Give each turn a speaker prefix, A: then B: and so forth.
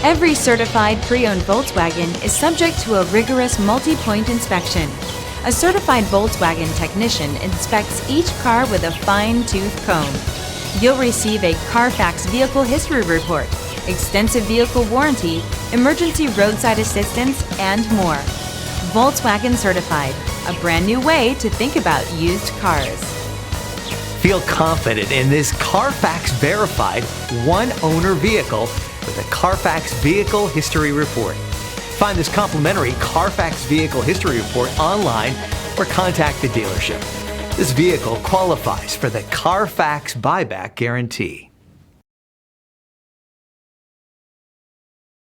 A: Every certified pre-owned Volkswagen is subject to a rigorous multi-point inspection. A certified Volkswagen technician inspects each car with a fine-tooth comb. You'll receive a CarFax vehicle history report, extensive vehicle warranty, emergency roadside assistance, and more. Volkswagen Certified, a brand new way to think about used cars.
B: Feel confident in this CarFax verified one-owner vehicle with a CarFax Vehicle History Report. Find this complimentary CarFax Vehicle History Report online or contact the dealership. This vehicle qualifies for the CarFax Buyback Guarantee.